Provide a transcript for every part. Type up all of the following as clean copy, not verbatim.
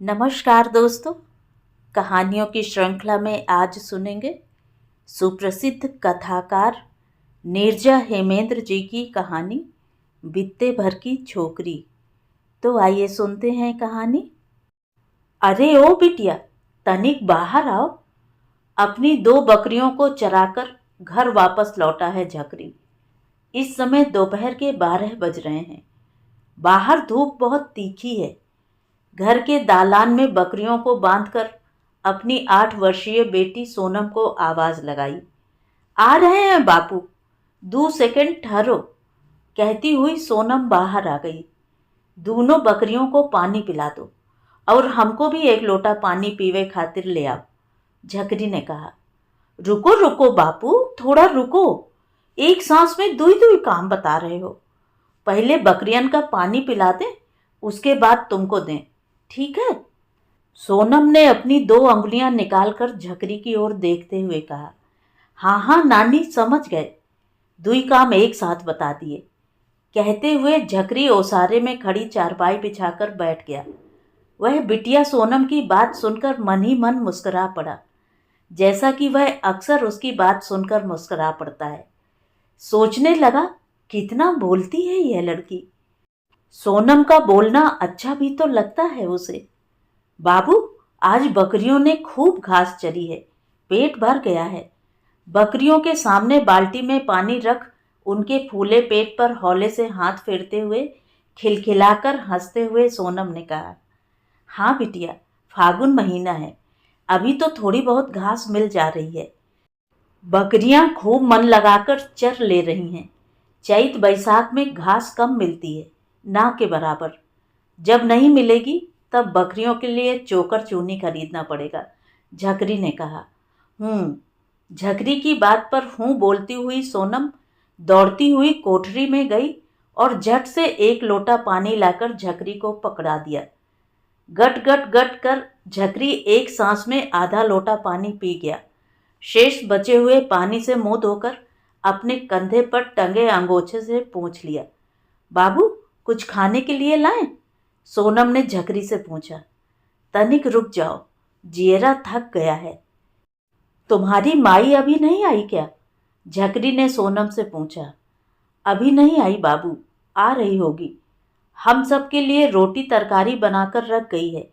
नमस्कार दोस्तों। कहानियों की श्रृंखला में आज सुनेंगे सुप्रसिद्ध कथाकार नीरजा हेमेंद्र जी की कहानी बित्ते भर की छोकरी। तो आइए सुनते हैं कहानी। अरे ओ बिटिया, तनिक बाहर आओ। अपनी 2 बकरियों को चराकर घर वापस लौटा है झकरी। इस समय दोपहर के 12 बज रहे हैं। बाहर धूप बहुत तीखी है। घर के दालान में बकरियों को बांधकर अपनी 8 वर्षीय बेटी सोनम को आवाज लगाई। आ रहे हैं बापू, 2 सेकंड ठहरो, कहती हुई सोनम बाहर आ गई। दोनों बकरियों को पानी पिला दो और हमको भी 1 लोटा पानी पीवे खातिर ले आओ, झकरी ने कहा। रुको रुको बापू, थोड़ा रुको। एक सांस में दुई दुई काम बता रहे हो। पहले बकरियन का पानी पिला दें, उसके बाद तुमको दें, ठीक है? सोनम ने अपनी 2 अंगुलियां निकालकर झकरी की ओर देखते हुए कहा। हाँ हाँ नानी, समझ गए। दुई काम एक साथ बता दिए, कहते हुए झकरी ओसारे में खड़ी चारपाई बिछाकर बैठ गया। वह बिटिया सोनम की बात सुनकर मन ही मन मुस्कुरा पड़ा, जैसा कि वह अक्सर उसकी बात सुनकर मुस्कुरा पड़ता है। सोचने लगा, कितना बोलती है यह लड़की। सोनम का बोलना अच्छा भी तो लगता है उसे। बाबू, आज बकरियों ने खूब घास चरी है, पेट भर गया है। बकरियों के सामने बाल्टी में पानी रख उनके फूले पेट पर हौले से हाथ फेरते हुए खिलखिलाकर हंसते हुए सोनम ने कहा। हाँ बिटिया, फागुन महीना है, अभी तो थोड़ी बहुत घास मिल जा रही है। बकरियां खूब मन लगाकर चर ले रही हैं। चैत बैसाख में घास कम मिलती है, ना के बराबर। जब नहीं मिलेगी तब बकरियों के लिए चोकर चूनी खरीदना पड़ेगा, झकरी ने कहा। झकरी की बात पर हूँ बोलती हुई सोनम दौड़ती हुई कोठरी में गई और झट से 1 लोटा पानी लाकर झकरी को पकड़ा दिया। गट गट गट कर झकरी एक सांस में आधा लोटा पानी पी गया। शेष बचे हुए पानी से मुंह धोकर अपने कंधे पर टंगे अंगोछे से पोंछ लिया। बाबू, कुछ खाने के लिए लाएं? सोनम ने झकरी से पूछा। तनिक रुक जाओ, जियरा थक गया है। तुम्हारी माई अभी नहीं आई क्या? झकरी ने सोनम से पूछा। अभी नहीं आई बाबू, आ रही होगी। हम सब के लिए रोटी तरकारी बनाकर रख गई है।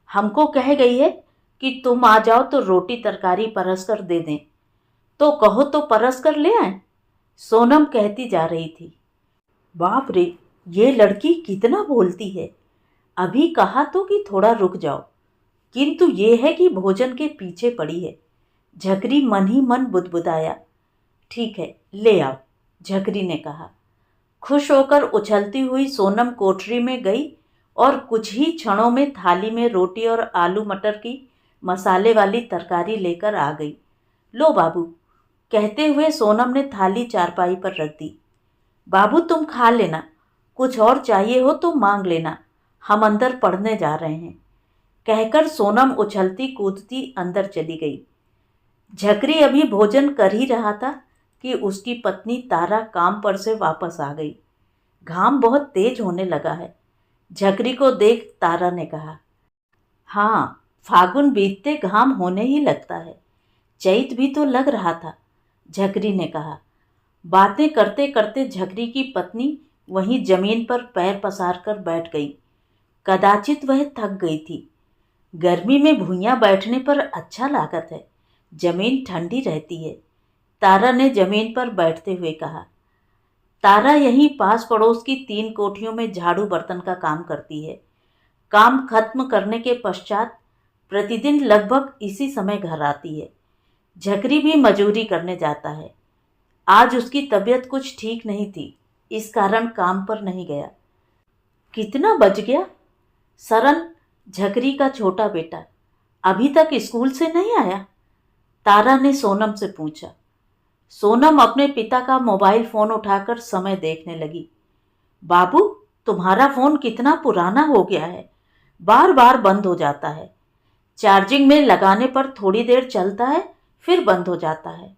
हमको कह गई है कि तुम आ जाओ तो रोटी तरकारी परस कर दे दें। तो कहो तो परस कर ले आए, सोनम कहती जा रही थी। बाप रे, ये लड़की कितना बोलती है। अभी कहा तो कि थोड़ा रुक जाओ, किंतु ये है कि भोजन के पीछे पड़ी है। झकरी मन ही मन बुदबुदाया। ठीक है, ले आओ, झकरी ने कहा। खुश होकर उछलती हुई सोनम कोठरी में गई और कुछ ही क्षणों में थाली में रोटी और आलू मटर की मसाले वाली तरकारी लेकर आ गई। लो बाबू, कहते हुए सोनम ने थाली चारपाई पर रख दी। बाबू, तुम खा लेना, कुछ और चाहिए हो तो मांग लेना, हम अंदर पढ़ने जा रहे हैं, कहकर सोनम उछलती कूदती अंदर चली गई। झकरी अभी भोजन कर ही रहा था कि उसकी पत्नी तारा काम पर से वापस आ गई। घाम बहुत तेज होने लगा है, झकरी को देख तारा ने कहा। हाँ, फागुन बीतते घाम होने ही लगता है। चैत भी तो लग रहा था, झकरी ने कहा। बातें करते करते झकरी की पत्नी वहीं जमीन पर पैर पसार कर बैठ गई। कदाचित वह थक गई थी। गर्मी में भुइयां बैठने पर अच्छा लागत है, जमीन ठंडी रहती है, तारा ने जमीन पर बैठते हुए कहा। तारा यहीं पास पड़ोस की 3 कोठियों में झाड़ू बर्तन का काम करती है। काम खत्म करने के पश्चात प्रतिदिन लगभग इसी समय घर आती है। झकरी भी मजूरी करने जाता है। आज उसकी तबीयत कुछ ठीक नहीं थी, इस कारण काम पर नहीं गया। कितना बज गया? सरन, झकरी का छोटा बेटा, अभी तक स्कूल से नहीं आया? तारा ने सोनम से पूछा। सोनम अपने पिता का मोबाइल फोन उठाकर समय देखने लगी। बाबू, तुम्हारा फोन कितना पुराना हो गया है, बार बार बंद हो जाता है। चार्जिंग में लगाने पर थोड़ी देर चलता है, फिर बंद हो जाता है।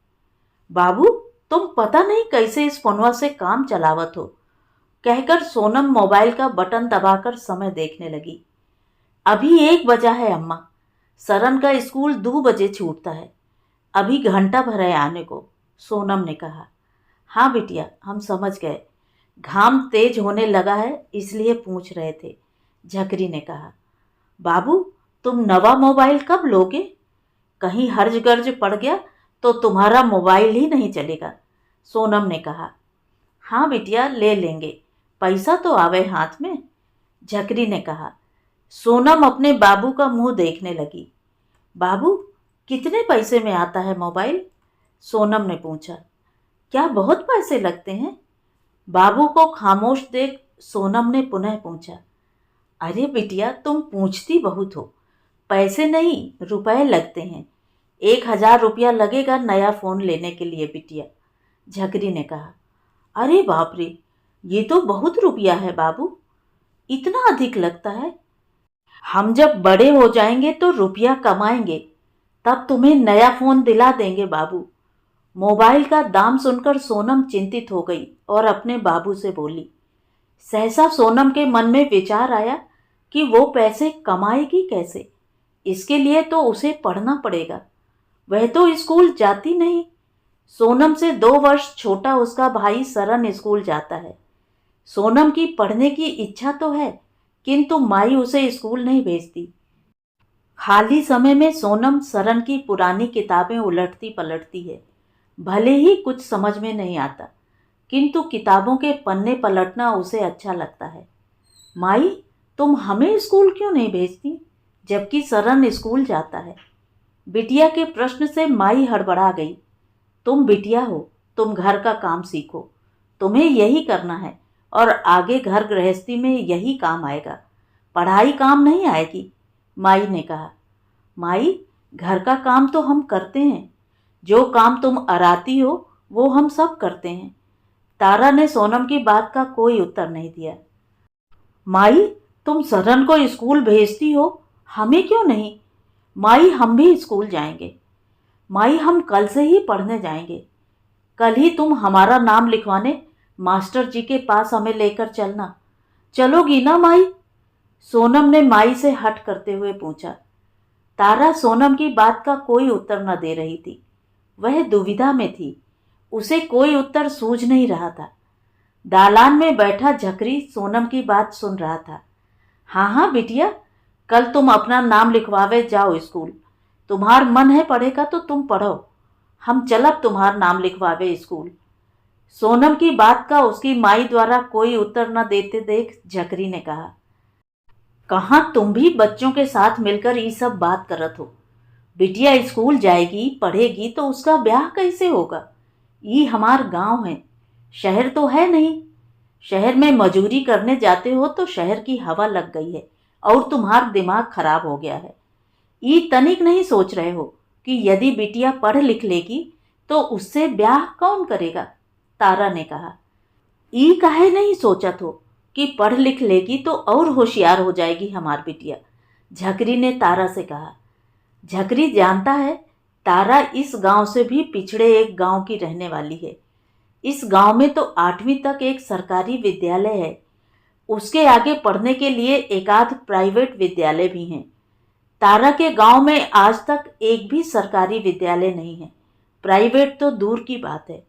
बाबू, तुम पता नहीं कैसे इस फोनवा से काम चलावत हो, कहकर सोनम मोबाइल का बटन दबाकर समय देखने लगी। अभी 1 बजा है अम्मा, सरन का स्कूल 2 बजे छूटता है, अभी घंटा भर है आने को, सोनम ने कहा। हाँ बिटिया, हम समझ गए, घाम तेज होने लगा है इसलिए पूछ रहे थे, झकरी ने कहा। बाबू, तुम नवा मोबाइल कब लोगे? कहीं हर्ज गर्ज पड़ गया तो तुम्हारा मोबाइल ही नहीं चलेगा, सोनम ने कहा। हाँ बिटिया, ले लेंगे, पैसा तो आवे हाथ में, झकरी ने कहा। सोनम अपने बाबू का मुंह देखने लगी। बाबू, कितने पैसे में आता है मोबाइल? सोनम ने पूछा। क्या बहुत पैसे लगते हैं? बाबू को खामोश देख सोनम ने पुनः पूछा। अरे बिटिया, तुम पूछती बहुत हो, पैसे नहीं रुपए लगते हैं, 1,000 रुपया लगेगा नया फ़ोन लेने के लिए बिटिया, झकरी ने कहा। अरे बाप रे, ये तो बहुत रुपया है बाबू, इतना अधिक लगता है? हम जब बड़े हो जाएंगे तो रुपया कमाएंगे, तब तुम्हें नया फ़ोन दिला देंगे बाबू। मोबाइल का दाम सुनकर सोनम चिंतित हो गई और अपने बाबू से बोली। सहसा सोनम के मन में विचार आया कि वो पैसे कमाएगी कैसे। इसके लिए तो उसे पढ़ना पड़ेगा, वह तो स्कूल जाती नहीं। सोनम से 2 वर्ष छोटा उसका भाई सरन स्कूल जाता है। सोनम की पढ़ने की इच्छा तो है, किंतु माई उसे स्कूल नहीं भेजती। खाली समय में सोनम सरन की पुरानी किताबें उलटती पलटती है। भले ही कुछ समझ में नहीं आता, किंतु किताबों के पन्ने पलटना उसे अच्छा लगता है। माई, तुम हमें स्कूल क्यों नहीं भेजती, जबकि सरन स्कूल जाता है? बिटिया के प्रश्न से माई हड़बड़ा गई। तुम बिटिया हो, तुम घर का काम सीखो, तुम्हें यही करना है और आगे घर गृहस्थी में यही काम आएगा, पढ़ाई काम नहीं आएगी, माई ने कहा। माई, घर का काम तो हम करते हैं, जो काम तुम अराती हो वो हम सब करते हैं। तारा ने सोनम की बात का कोई उत्तर नहीं दिया। माई, तुम सरन को स्कूल भेजती हो, हमें क्यों नहीं? माई, हम भी स्कूल जाएंगे। माई, हम कल से ही पढ़ने जाएंगे, कल ही तुम हमारा नाम लिखवाने मास्टर जी के पास हमें लेकर चलना, चलोगी ना माई? सोनम ने माई से हट करते हुए पूछा। तारा सोनम की बात का कोई उत्तर न दे रही थी, वह दुविधा में थी, उसे कोई उत्तर सूझ नहीं रहा था। दालान में बैठा झकरी सोनम की बात सुन रहा था। हाँ हाँ बिटिया, कल तुम अपना नाम लिखवावे जाओ स्कूल, तुम्हार मन है पढ़ेगा तो तुम पढ़ो, हम चलब तुम्हार नाम लिखवावे स्कूल। सोनम की बात का उसकी माई द्वारा कोई उत्तर न देते देख झकरी ने कहा। कहाँ तुम भी बच्चों के साथ मिलकर ये सब बात करत हो? बिटिया स्कूल जाएगी पढ़ेगी तो उसका ब्याह कैसे होगा? ये हमार गांव है, शहर तो है नहीं। शहर में मजूरी करने जाते हो तो शहर की हवा लग गई है और तुम्हारा दिमाग खराब हो गया है। ये तनिक नहीं सोच रहे हो कि यदि बिटिया पढ़ लिख लेगी तो उससे ब्याह कौन करेगा? तारा ने कहा। ई काहे नहीं सोचत हो कि पढ़ लिख लेगी तो और होशियार हो जाएगी हमार बिटिया, झकरी ने तारा से कहा। झकरी जानता है तारा इस गांव से भी पिछड़े एक गांव की रहने वाली है। इस गांव में तो 8वीं तक एक सरकारी विद्यालय है, उसके आगे पढ़ने के लिए एकाध प्राइवेट विद्यालय भी हैं। तारा के गांव में आज तक एक भी सरकारी विद्यालय नहीं है, प्राइवेट तो दूर की बात है।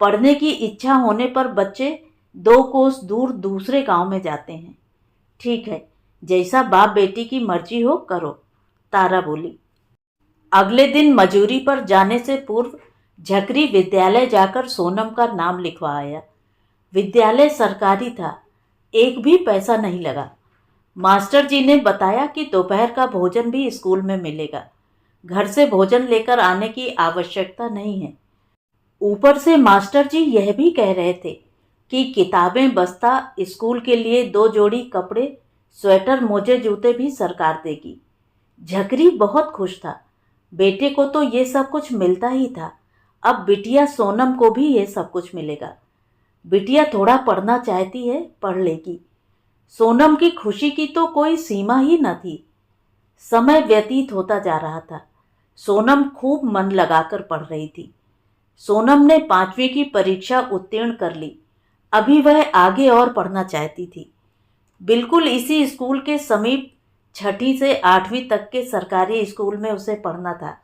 पढ़ने की इच्छा होने पर बच्चे 2 कोस दूर दूसरे गांव में जाते हैं। ठीक है, जैसा बाप बेटी की मर्जी हो करो, तारा बोली। अगले दिन मजूरी पर जाने से पूर्व झकरी विद्यालय जाकर सोनम का नाम लिखवा आया। विद्यालय सरकारी था, एक भी पैसा नहीं लगा। मास्टर जी ने बताया कि दोपहर का भोजन भी स्कूल में मिलेगा, घर से भोजन लेकर आने की आवश्यकता नहीं है। ऊपर से मास्टर जी यह भी कह रहे थे कि किताबें बस्ता, स्कूल के लिए 2 जोड़ी कपड़े, स्वेटर मोजे जूते भी सरकार देगी। झकरी बहुत खुश था, बेटे को तो ये सब कुछ मिलता ही था, अब बिटिया सोनम को भी ये सब कुछ मिलेगा। बिटिया थोड़ा पढ़ना चाहती है, पढ़ लेगी। सोनम की खुशी की तो कोई सीमा ही न थी। समय व्यतीत होता जा रहा था, सोनम खूब मन लगाकर पढ़ रही थी। सोनम ने 5वीं की परीक्षा उत्तीर्ण कर ली, अभी वह आगे और पढ़ना चाहती थी। बिल्कुल इसी स्कूल के समीप छठी से 8वीं तक के सरकारी स्कूल में उसे पढ़ना था।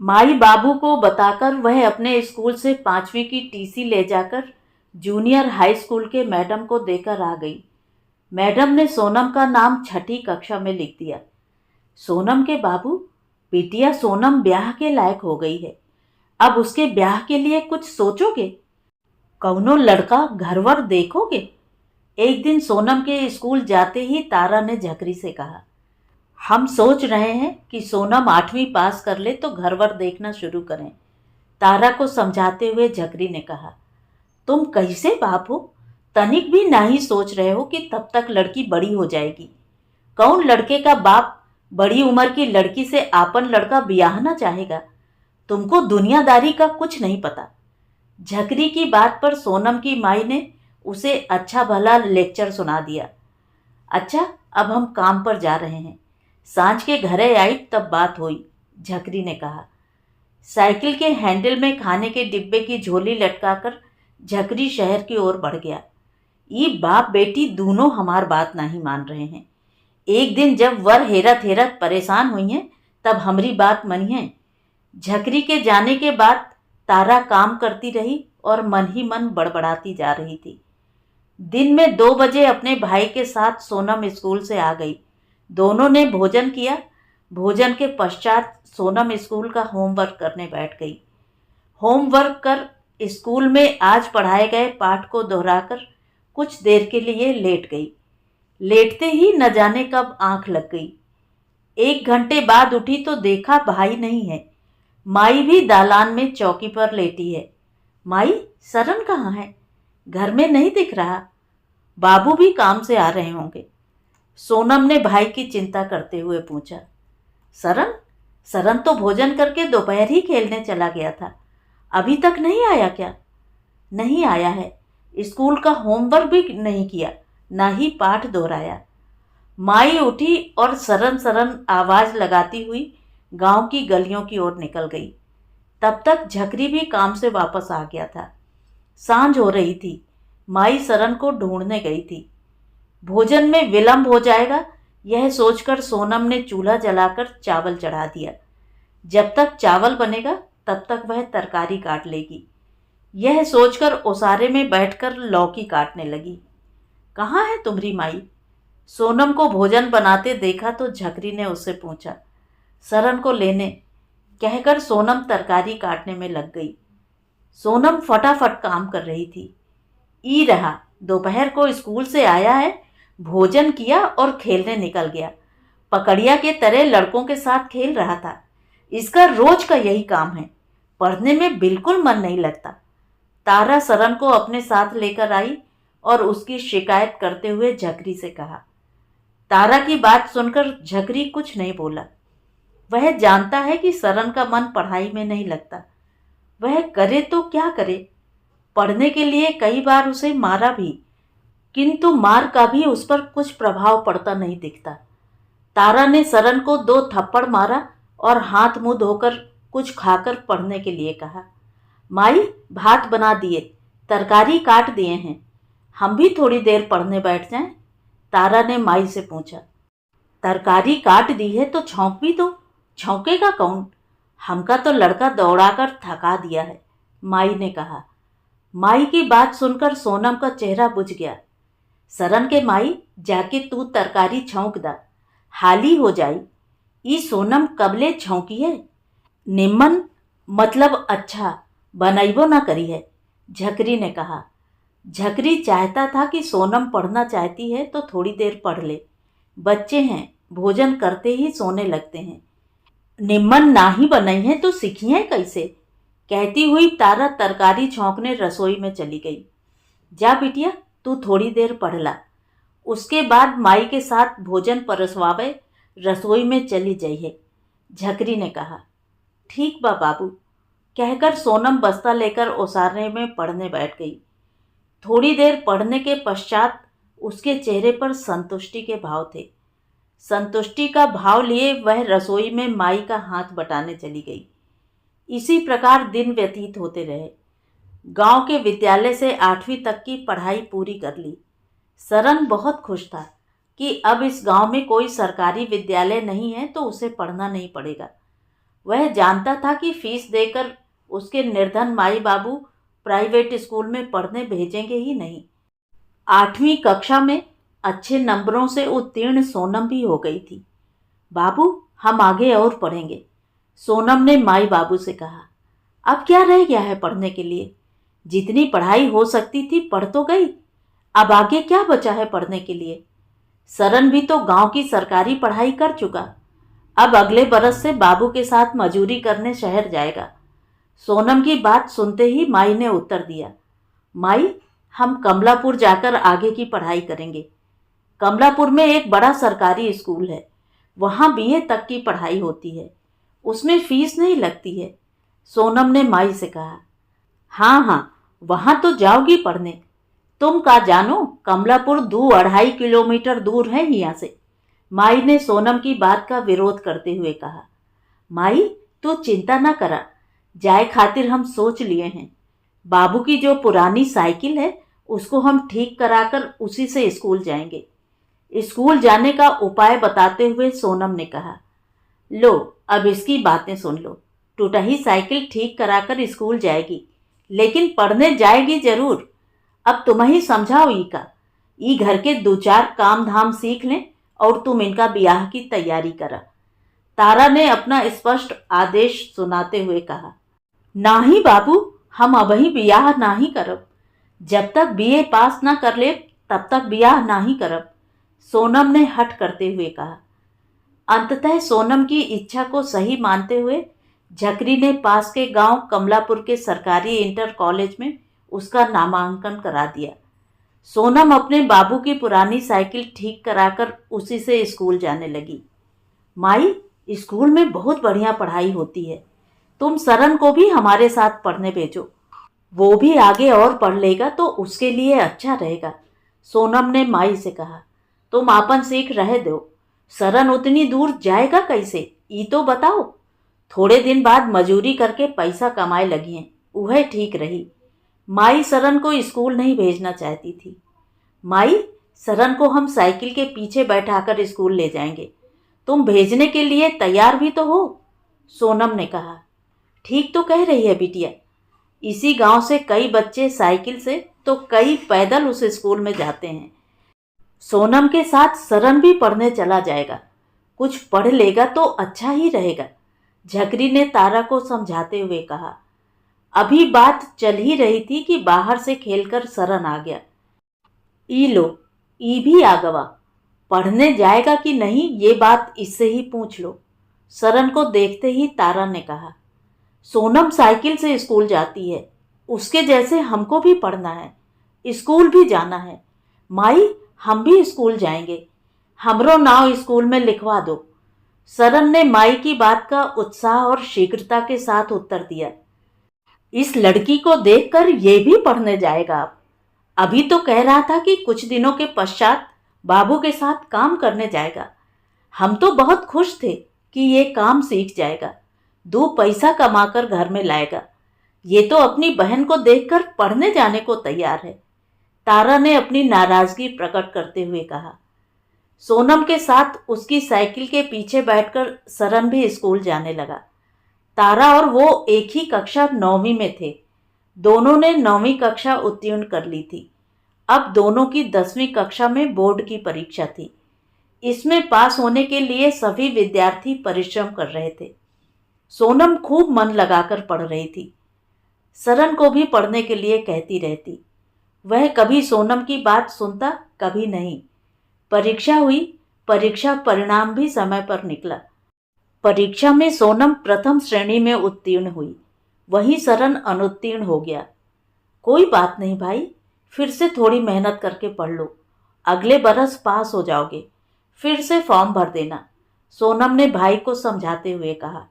माई बाबू को बताकर वह अपने स्कूल से 5वीं की टीसी ले जाकर जूनियर हाई स्कूल के मैडम को देकर आ गई। मैडम ने सोनम का नाम छठी कक्षा में लिख दिया। सोनम के बाबू, बिटिया सोनम ब्याह के लायक हो गई है, अब उसके ब्याह के लिए कुछ सोचोगे? कौनो लड़का घरवर देखोगे? एक दिन सोनम के स्कूल जाते ही तारा ने झकरी से कहा, हम सोच रहे हैं कि सोनम 8वीं पास कर ले तो घरवर देखना शुरू करें। तारा को समझाते हुए झकरी ने कहा, तुम कैसे बाप हो? तनिक भी नहीं सोच रहे हो कि तब तक लड़की बड़ी हो जाएगी। कौन लड़के का बाप बड़ी उम्र की लड़की से आपन लड़का ब्याहना चाहेगा? तुमको दुनियादारी का कुछ नहीं पता। झकरी की बात पर सोनम की माई ने उसे अच्छा भला लेक्चर सुना दिया। अच्छा, अब हम काम पर जा रहे हैं, सांझ के घरे आई तब बात हुई, झकरी ने कहा। साइकिल के हैंडल में खाने के डिब्बे की झोली लटकाकर झकरी शहर की ओर बढ़ गया। ये बाप बेटी दोनों हमार बात नहीं मान रहे हैं। एक दिन जब वर हेरत हेरत परेशान हुई हैं तब हमारी बात मनिए। झकरी के जाने के बाद तारा काम करती रही और मन ही मन बड़बड़ाती जा रही थी। दिन में 2 बजे अपने भाई के साथ सोनम स्कूल से आ गई। दोनों ने भोजन किया। भोजन के पश्चात सोनम स्कूल का होमवर्क करने बैठ गई। होमवर्क कर स्कूल में आज पढ़ाए गए पाठ को दोहराकर कुछ देर के लिए लेट गई। लेटते ही न जाने कब आंख लग गई। 1 घंटे बाद उठी तो देखा भाई नहीं है। माई भी दालान में चौकी पर लेटी है। माई, सरन कहाँ है? घर में नहीं दिख रहा। बाबू भी काम से आ रहे होंगे। सोनम ने भाई की चिंता करते हुए पूछा। सरन सरन तो भोजन करके दोपहर ही खेलने चला गया था, अभी तक नहीं आया क्या? नहीं आया है। स्कूल का होमवर्क भी नहीं किया, ना ही पाठ दोहराया। माई उठी और सरन सरन आवाज लगाती हुई गांव की गलियों की ओर निकल गई। तब तक झकरी भी काम से वापस आ गया था। सांझ हो रही थी। माई सरन को ढूंढने गई थी। भोजन में विलंब हो जाएगा, यह सोचकर सोनम ने चूल्हा जलाकर चावल चढ़ा दिया। जब तक चावल बनेगा तब तक वह तरकारी काट लेगी। यह सोचकर ओसारे में बैठकर लौकी काटने लगी। कहाँ है तुम्हारी माई? सोनम को भोजन बनाते देखा तो झकरी ने उससे पूछा। सरन को लेने, कहकर सोनम तरकारी काटने में लग गई। सोनम फटाफट काम कर रही थी। ई रहा, दोपहर को स्कूल से आया है, भोजन किया और खेलने निकल गया। पकड़िया के तरह लड़कों के साथ खेल रहा था। इसका रोज का यही काम है। पढ़ने में बिल्कुल मन नहीं लगता। तारा सरन को अपने साथ लेकर आई और उसकी शिकायत करते हुए झकरी से कहा। तारा की बात सुनकर झकरी कुछ नहीं बोला। वह जानता है कि सरन का मन पढ़ाई में नहीं लगता। वह करे तो क्या करे? पढ़ने के लिए कई बार उसे मारा भी, किंतु मार का भी उस पर कुछ प्रभाव पड़ता नहीं दिखता। तारा ने सरन को 2 थप्पड़ मारा और हाथ मुंह धोकर कुछ खाकर पढ़ने के लिए कहा। माई, भात बना दिए, तरकारी काट दिए हैं, हम भी थोड़ी देर पढ़ने बैठ जाएं? तारा ने माई से पूछा। तरकारी काट दी है तो छौंक भी दो। छौंकेगा कौन? हमका तो लड़का दौड़ाकर थका दिया है, माई ने कहा। माई की बात सुनकर सोनम का चेहरा बुझ गया। सरन के माई, जाके तू तरकारी छौंक दा, हाली हो जाई। ई सोनम कबले छौंकी है? निम्मन मतलब अच्छा बनैबो ना करी है, झकरी ने कहा। झकरी चाहता था कि सोनम पढ़ना चाहती है तो थोड़ी देर पढ़ ले। बच्चे हैं, भोजन करते ही सोने लगते हैं। निम्मन ना ही बनाई है तो सीखी है कैसे? कहती हुई तारा तरकारी छौंकने रसोई में चली गई। जा बिटिया, तू थोड़ी देर पढ़ ला। उसके बाद माई के साथ भोजन परसवावे रसोई में चली जाइए, झकरी ने कहा। ठीक बा बाबू, कहकर सोनम बस्ता लेकर ओसारने में पढ़ने बैठ गई। थोड़ी देर पढ़ने के पश्चात उसके चेहरे पर संतुष्टि के भाव थे। संतुष्टि का भाव लिए वह रसोई में माई का हाथ बटाने चली गई। इसी प्रकार दिन व्यतीत होते रहे। गांव के विद्यालय से 8वीं तक की पढ़ाई पूरी कर ली। सरन बहुत खुश था। कि अब इस गांव में कोई सरकारी विद्यालय नहीं है तो उसे पढ़ना नहीं पड़ेगा। वह जानता था कि फीस देकर उसके निर्धन माई बाबू प्राइवेट स्कूल में पढ़ने भेजेंगे ही नहीं। 8वीं कक्षा में अच्छे नंबरों से उत्तीर्ण सोनम भी हो गई थी। बाबू, हम आगे और पढ़ेंगे, सोनम ने माई बाबू से कहा। अब क्या रह गया है पढ़ने के लिए? जितनी पढ़ाई हो सकती थी पढ़ तो गई, अब आगे क्या बचा है पढ़ने के लिए? सरन भी तो गांव की सरकारी पढ़ाई कर चुका, अब अगले बरस से बाबू के साथ मजूरी करने शहर जाएगा। सोनम की बात सुनते ही माई ने उत्तर दिया, माई, हम कमलापुर जाकर आगे की पढ़ाई करेंगे। कमलापुर में एक बड़ा सरकारी स्कूल है, वहाँ बीए तक की पढ़ाई होती है, उसमें फीस नहीं लगती है, सोनम ने माई से कहा। हाँ हाँ, वहाँ तो जाओगी पढ़ने, तुम का जानो कमलापुर 2-2.5 किलोमीटर दूर है यहाँ से, माई ने सोनम की बात का विरोध करते हुए कहा। माई, तू चिंता ना करा, जाए खातिर हम सोच लिए हैं। बाबू की जो पुरानी साइकिल है उसको हम ठीक कराकर उसी से स्कूल जाएंगे। स्कूल जाने का उपाय बताते हुए सोनम ने कहा, लो अब इसकी बातें सुन लो। टूटही साइकिल ठीक कराकर स्कूल जाएगी, लेकिन पढ़ने जाएगी जरूर। अब तुम ही समझाओ ई घर के 2-4 काम धाम सीख लें और तुम इनका ब्याह की तैयारी करा। तारा ने अपना स्पष्ट आदेश सुनाते हुए कहा। नाही बाबू, हम अबही ब्याह नाही करब, जब तक बीए पास ना कर ले तब तक ब्याह नाही करब, सोनम ने हट करते हुए कहा। अंततः सोनम की इच्छा को सही मानते हुए झकरी ने पास के गांव कमलापुर के सरकारी इंटर कॉलेज में उसका नामांकन करा दिया। सोनम अपने बाबू की पुरानी साइकिल ठीक कराकर उसी से स्कूल जाने लगी। माई, स्कूल में बहुत बढ़िया पढ़ाई होती है, तुम सरन को भी हमारे साथ पढ़ने भेजो, वो भी आगे और पढ़ लेगा तो उसके लिए अच्छा रहेगा, सोनम ने माई से कहा। तुम आपन सीख रहे दो, सरन उतनी दूर जाएगा कैसे, ई तो बताओ। थोड़े दिन बाद मजूरी करके पैसा कमाए लगी हैं, वह ठीक रही। माई सरन को स्कूल नहीं भेजना चाहती थी। माई, सरन को हम साइकिल के पीछे बैठाकर स्कूल ले जाएंगे, तुम भेजने के लिए तैयार भी तो हो, सोनम ने कहा। ठीक तो कह रही है बिटिया, इसी गांव से कई बच्चे साइकिल से तो कई पैदल उस स्कूल में जाते हैं। सोनम के साथ सरन भी पढ़ने चला जाएगा, कुछ पढ़ लेगा तो अच्छा ही रहेगा, झकरी ने तारा को समझाते हुए कहा। अभी बात चल ही रही थी कि बाहर से खेलकर सरन आ गया। ई लो, ई भी आ गवा, पढ़ने जाएगा कि नहीं ये बात इससे ही पूछ लो, सरन को देखते ही तारा ने कहा। सोनम साइकिल से स्कूल जाती है, उसके जैसे हमको भी पढ़ना है, स्कूल भी जाना है। माई, हम भी स्कूल जाएंगे, हमरो नाव स्कूल में लिखवा दो, सरन ने माई की बात का उत्साह और शीघ्रता के साथ उत्तर दिया। इस लड़की को देखकर ये भी पढ़ने जाएगा। अब अभी तो कह रहा था कि कुछ दिनों के पश्चात बाबू के साथ काम करने जाएगा। हम तो बहुत खुश थे कि ये काम सीख जाएगा, 2 पैसा कमाकर घर में लाएगा, ये तो अपनी बहन को देखकर पढ़ने जाने को तैयार है, तारा ने अपनी नाराजगी प्रकट करते हुए कहा। सोनम के साथ उसकी साइकिल के पीछे बैठकर सरन भी स्कूल जाने लगा। तारा और वो एक ही कक्षा 9वीं में थे, दोनों ने 9वीं कक्षा उत्तीर्ण कर ली थी। अब दोनों की 10वीं कक्षा में बोर्ड की परीक्षा थी। इसमें पास होने के लिए सभी विद्यार्थी परिश्रम कर रहे थे। सोनम खूब मन लगाकर पढ़ रही थी, सरन को भी पढ़ने के लिए कहती रहती। वह कभी सोनम की बात सुनता, कभी नहीं। परीक्षा हुई, परीक्षा परिणाम भी समय पर निकला। परीक्षा में सोनम प्रथम श्रेणी में उत्तीर्ण हुई, वहीं सरन अनुत्तीर्ण हो गया। कोई बात नहीं भाई, फिर से थोड़ी मेहनत करके पढ़ लो, अगले बरस पास हो जाओगे, फिर से फॉर्म भर देना, सोनम ने भाई को समझाते हुए कहा।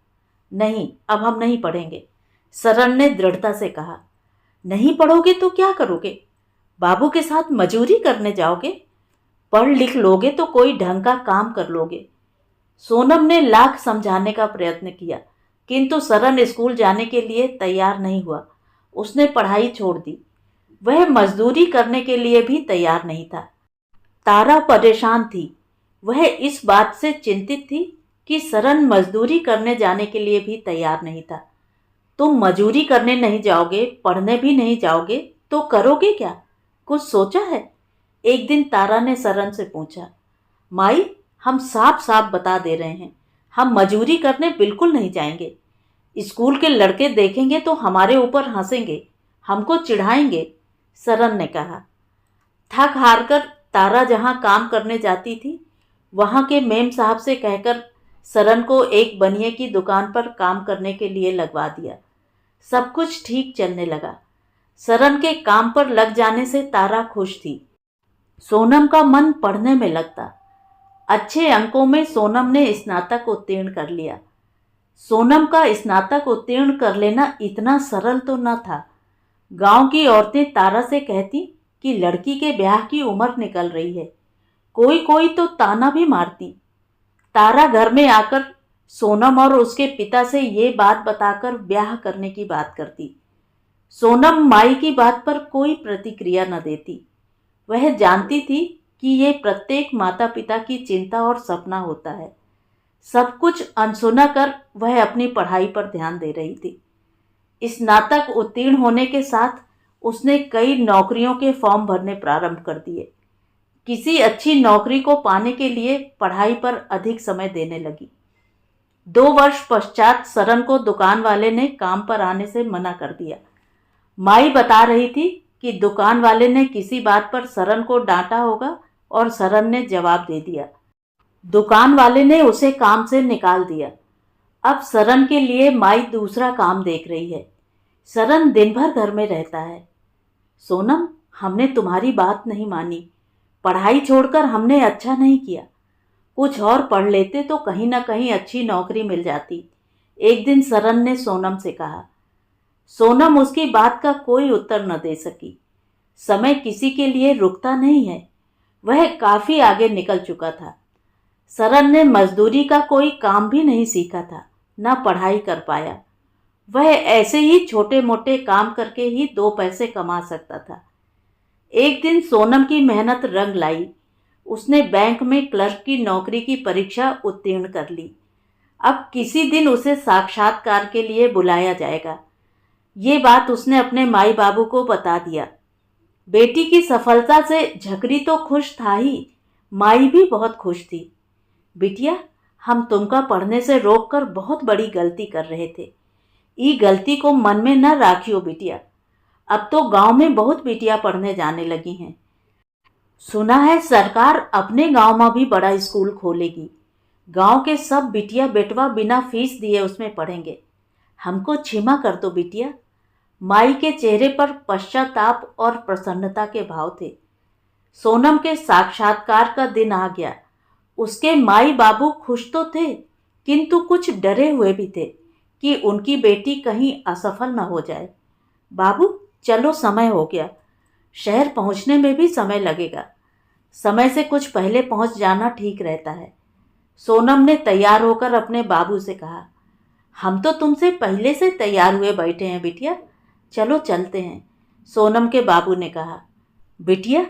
नहीं, अब हम नहीं पढ़ेंगे, सरन ने दृढ़ता से कहा। नहीं पढ़ोगे तो क्या करोगे? बाबू के साथ मजूरी करने जाओगे? पढ़ लिख लोगे तो कोई ढंग का काम कर लोगे। सोनम ने लाख समझाने का प्रयत्न किया, किंतु सरन स्कूल जाने के लिए तैयार नहीं हुआ। उसने पढ़ाई छोड़ दी, वह मजदूरी करने के लिए भी तैयार नहीं था। तारा परेशान थी वह इस बात से चिंतित थी कि सरन मजदूरी करने जाने के लिए भी तैयार नहीं था। तुम मजूरी करने नहीं जाओगे, पढ़ने भी नहीं जाओगे तो करोगे क्या? कुछ सोचा है? एक दिन तारा ने सरन से पूछा। माई, हम साफ साफ बता दे रहे हैं, हम मजूरी करने बिल्कुल नहीं जाएंगे। स्कूल के लड़के देखेंगे तो हमारे ऊपर हंसेंगे, हमको चिढ़ाएंगे, सरन ने कहा। थक हार कर तारा जहां काम करने जाती थी, वहां के मेम साहब से कहकर सरन को एक बनिए की दुकान पर काम करने के लिए लगवा दिया। सब कुछ ठीक चलने लगा। सरन के काम पर लग जाने से तारा खुश थी। सोनम का मन पढ़ने में लगता। अच्छे अंकों में सोनम ने स्नातक उत्तीर्ण कर लिया। सोनम का स्नातक उत्तीर्ण कर लेना इतना सरल तो न था। गांव की औरतें तारा से कहती कि लड़की के ब्याह की उम्र निकल रही है। कोई कोई तो ताना भी मारती। तारा घर में आकर सोनम और उसके पिता से ये बात बताकर ब्याह करने की बात करती। सोनम माई की बात पर कोई प्रतिक्रिया न देती। वह जानती थी कि ये प्रत्येक माता पिता की चिंता और सपना होता है। सब कुछ अनसुना कर वह अपनी पढ़ाई पर ध्यान दे रही थी। स्नातक उत्तीर्ण होने के साथ उसने कई नौकरियों के फॉर्म भरने प्रारंभ कर दिए। किसी अच्छी नौकरी को पाने के लिए पढ़ाई पर अधिक समय देने लगी। 2 वर्ष पश्चात सरन को दुकान वाले ने काम पर आने से मना कर दिया। माई बता रही थी कि दुकान वाले ने किसी बात पर सरन को डांटा होगा और सरन ने जवाब दे दिया। दुकान वाले ने उसे काम से निकाल दिया। अब सरन के लिए माई दूसरा काम देख रही है। सरन दिन भर घर में रहता है। सोनम, हमने तुम्हारी बात नहीं मानी। पढ़ाई छोड़कर हमने अच्छा नहीं किया। कुछ और पढ़ लेते तो कहीं ना कहीं अच्छी नौकरी मिल जाती, एक दिन सरन ने सोनम से कहा। सोनम उसकी बात का कोई उत्तर न दे सकी। समय किसी के लिए रुकता नहीं है। वह काफी आगे निकल चुका था। सरन ने मजदूरी का कोई काम भी नहीं सीखा था, न पढ़ाई कर पाया। वह ऐसे ही छोटे मोटे काम करके ही 2 पैसे कमा सकता था। एक दिन सोनम की मेहनत रंग लाई। उसने बैंक में क्लर्क की नौकरी की परीक्षा उत्तीर्ण कर ली। अब किसी दिन उसे साक्षात्कार के लिए बुलाया जाएगा। ये बात उसने अपने माई बाबू को बता दिया। बेटी की सफलता से झकरी तो खुश था ही, माई भी बहुत खुश थी। बिटिया, हम तुमका पढ़ने से रोककर बहुत बड़ी गलती कर रहे थे। ई गलती को मन में न राखियो बिटिया। अब तो गांव में बहुत बिटिया पढ़ने जाने लगी हैं। सुना है सरकार अपने गांव में भी बड़ा स्कूल खोलेगी। गांव के सब बिटिया बेटवा बिना फीस दिए उसमें पढ़ेंगे। हमको क्षमा कर दो बिटिया। माई के चेहरे पर पश्चाताप और प्रसन्नता के भाव थे। सोनम के साक्षात्कार का दिन आ गया। उसके माई बाबू खुश तो थे, किंतु कुछ डरे हुए भी थे कि उनकी बेटी कहीं असफल न हो जाए। बाबू, चलो, समय हो गया। शहर पहुंचने में भी समय लगेगा। समय से कुछ पहले पहुंच जाना ठीक रहता है। सोनम ने तैयार होकर अपने बाबू से कहा। हम तो तुमसे पहले से तैयार हुए बैठे हैं बिटिया, चलो चलते हैं, सोनम के बाबू ने कहा। बिटिया,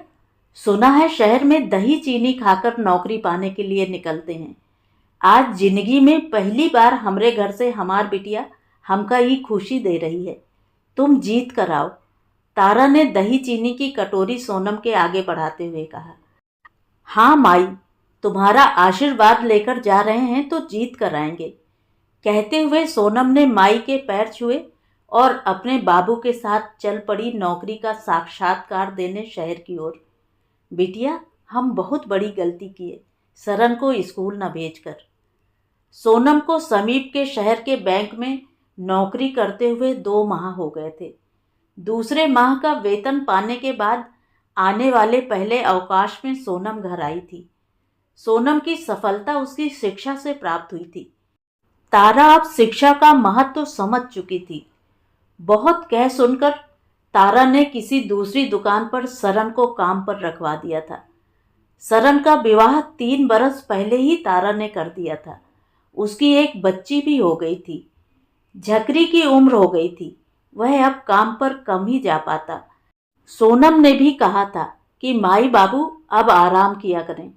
सुना है शहर में दही चीनी खाकर नौकरी पाने के लिए निकलते हैं। आज जिंदगी में पहली बार हमरे घर से हमार बिटिया हमका ये खुशी दे रही है। तुम जीत कर आओ। तारा ने दही चीनी की कटोरी सोनम के आगे बढ़ाते हुए कहा। हाँ माई, तुम्हारा आशीर्वाद लेकर जा रहे हैं तो जीत कर आएंगे। कहते हुए सोनम ने माई के पैर छुए और अपने बाबू के साथ चल पड़ी नौकरी का साक्षात्कार देने शहर की ओर। बिटिया, हम बहुत बड़ी गलती किए सरन को स्कूल न भेजकर। सोनम को समीप के शहर के बैंक में नौकरी करते हुए 2 माह हो गए थे। दूसरे माह का वेतन पाने के बाद आने वाले पहले अवकाश में सोनम घर आई थी। सोनम की सफलता उसकी शिक्षा से प्राप्त हुई थी। तारा अब शिक्षा का महत्व समझ चुकी थी। बहुत कह सुनकर तारा ने किसी दूसरी दुकान पर सरन को काम पर रखवा दिया था। सरन का विवाह 3 बरस पहले ही तारा ने कर दिया था। उसकी एक बच्ची भी हो गई थी। झकरी की उम्र हो गई थी। वह अब काम पर कम ही जा पाता। सोनम ने भी कहा था कि माई बाबू अब आराम किया करें।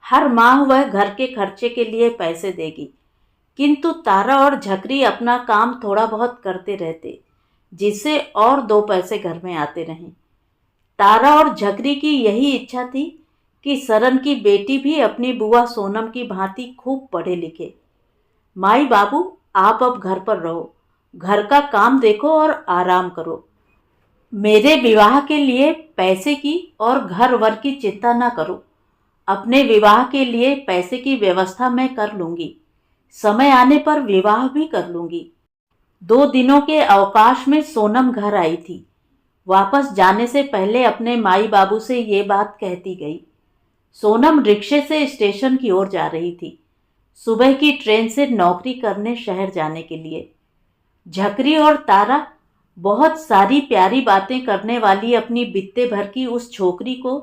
हर माह वह घर के खर्चे के लिए पैसे देगी, किंतु तारा और झकरी अपना काम थोड़ा बहुत करते रहते, जिससे और 2 पैसे घर में आते रहें। तारा और झकरी की यही इच्छा थी कि सरन की बेटी भी अपनी बुआ सोनम की भांति खूब पढ़े लिखे। माई बाबू, आप अब घर पर रहो, घर का काम देखो और आराम करो। मेरे विवाह के लिए पैसे की और घर वर की चिंता न करो। अपने विवाह के लिए पैसे की व्यवस्था मैं कर लूंगी। समय आने पर विवाह भी कर लूंगी। 2 दिनों के अवकाश में सोनम घर आई थी। वापस जाने से पहले अपने माई बाबू से ये बात कहती गई। सोनम रिक्शे से स्टेशन की ओर जा रही थी, सुबह की ट्रेन से नौकरी करने शहर जाने के लिए। झकरी और तारा बहुत सारी प्यारी बातें करने वाली अपनी बित्ते भर की उस छोकरी को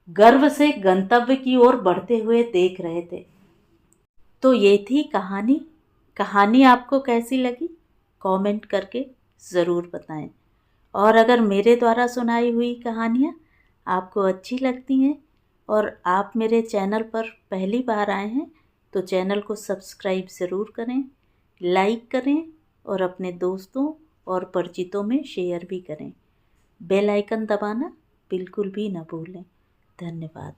गर्व से गंतव्य की ओर बढ़ते हुए देख रहे थे। तो ये थी कहानी। कहानी आपको कैसी लगी कमेंट करके ज़रूर बताएं। और अगर मेरे द्वारा सुनाई हुई कहानियाँ आपको अच्छी लगती हैं और आप मेरे चैनल पर पहली बार आए हैं तो चैनल को सब्सक्राइब ज़रूर करें, लाइक करें और अपने दोस्तों और परिचितों में शेयर भी करें। बेल आइकन दबाना बिल्कुल भी न भूलें। धन्यवाद।